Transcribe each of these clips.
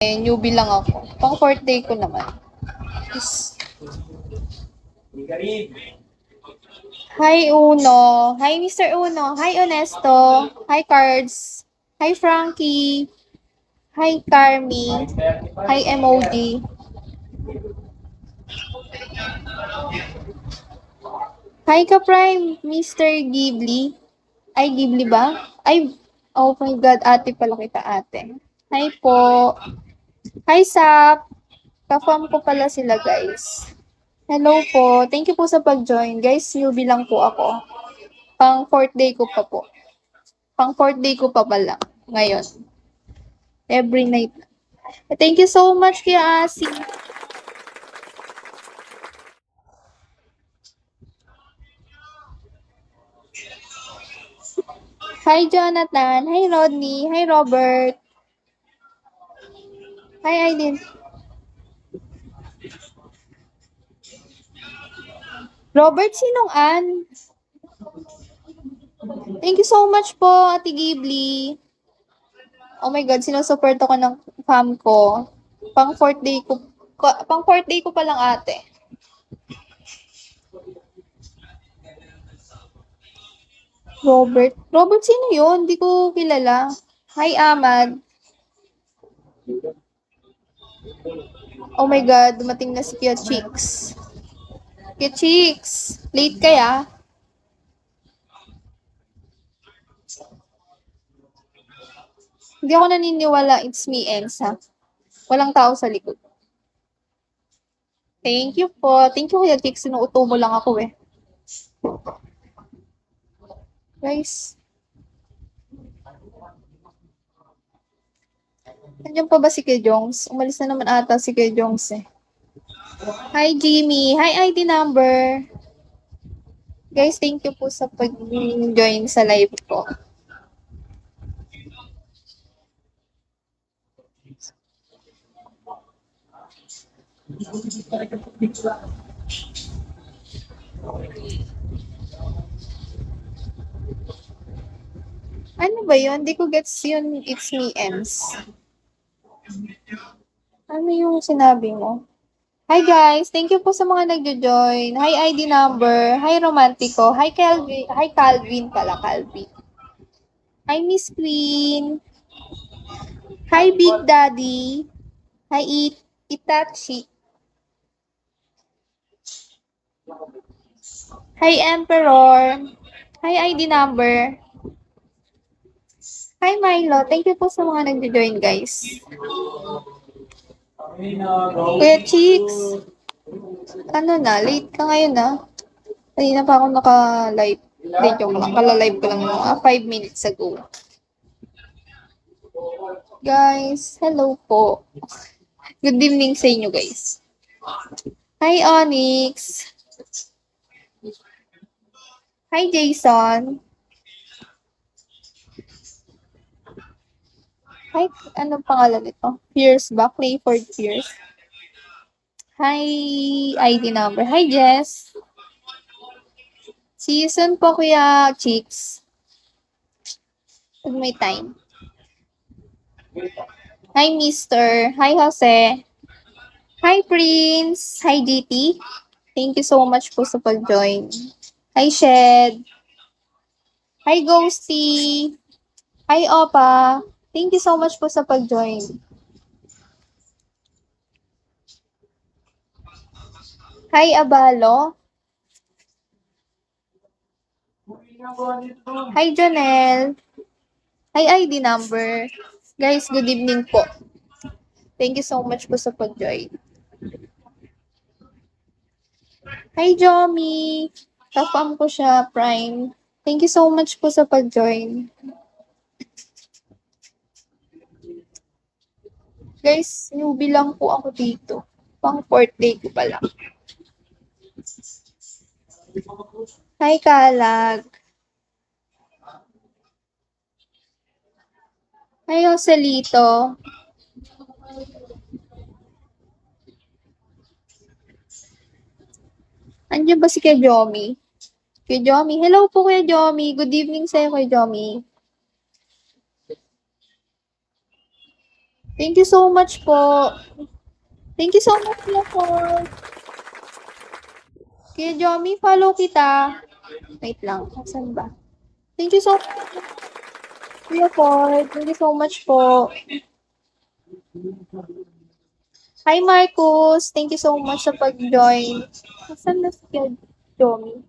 newbie lang ako. Pang fourth day ko naman. Hi Uno. Hi Mr. Uno. Hi Honesto. Hi Cards. Hi Frankie. Hi Carmi. Hi Emoji. Hi ka Prime, Mr. Ghibli. Ay, Ghibli ba? Ay, oh my God, ate pala kita ate. Hi po. Hi Sap. Ka-fam ko pala sila guys. Hello po. Thank you po sa pag-join. Guys, newbie lang po ako. Pang fourth day ko pa po. Pang fourth day ko pa pala. Ngayon. Every night. Thank you so much Kuya Asi. Hi Jonathan. Hi Rodney. Hi Robert. Hi Aiden. Robert, sinong Ann? Thank you so much po, Ate Ghibli. Oh my God, sinusupport ako ng fam ko. Pang fourth day ko pa lang ate. Robert. Robert, sino yun? Hindi ko kilala. Hi, Ahmad. Oh my God, dumating na si Kuya Chicks. Kuya Chicks, late kaya? Hindi ako naniniwala, it's me, Ensa. Walang tao sa likod. Thank you po. Thank you, Kuya Chicks. Sinuuto mo lang ako eh. Guys. Nandiyan pa ba si Kuya Jongs? Umalis na naman ata si Kuya Jongs eh. Hi, Jimmy. Hi, ID number. Guys, thank you po sa pag-join sa live ko. Ano ba yun? Hindi ko gets yun. It's me, Ems. Ano yung sinabi mo? Hi guys, thank you po sa mga nagjo-join. Hi ID number. Hi Romantico. Hi Calvin. Hi Calvin pala, Calvin. Hi Miss Queen. Hi Big Daddy. Hi Itachi. Hi Emperor. Hi ID number. Hi Milo. Thank you po sa mga nagjo-join guys. Kuya Chicks. Ano na? Late ka ngayon na? Kanina pa ako naka-live. Hindi, joke lang. Kala-live ko lang mga 5 minutes ago. Guys, hello po. Good evening sa inyo guys. Hi Onyx. Hi Jason. Hi, ano pangalan nito? Pierce ba? Clayford Pierce. Hi ID number. Hi Jess. See you soon po Kuya Chicks. Pag may time. Hi Mister. Hi Jose. Hi Prince. Hi GT. Thank you so much po sa pag-join. Hi Shed. Hi Ghosty. Hi Opa. Thank you so much po sa pag-join. Hi Abalo. Hi Janelle. Hi ID number. Guys, good evening po. Thank you so much po sa pag-join. Hi Jomi. Kafam ko siya, Prime. Thank you so much po sa pag-join. Guys, newbie lang po ako dito. Pang fourth day ko pa lang. Hi, Kalag. Hi, Joselito. Andiyan ba si Kuya Jomi? Kuya Jomi. Hello po, Kuya Jomi. Good evening sa'yo, Kuya Jomi. Thank you so much po. Thank you so much, Kuya Ford. Kuya Jomi, follow kita. Wait lang, saan ba? Thank you so much, Kuya Ford. Thank you so much po. Hi, Marcus. Thank you so much sa pag-join. Saan na si Kuya Jomi?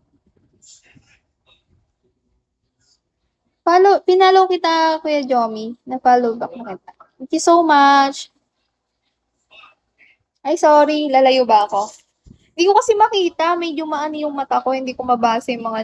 Pinalo kita, Kuya Jomi. Na-follow back na kita. Thank you so much. Ay, sorry. Lalayo ba ako? Hindi ko kasi makita. Medyo maano yung mata ko. Hindi ko mabasa yung mga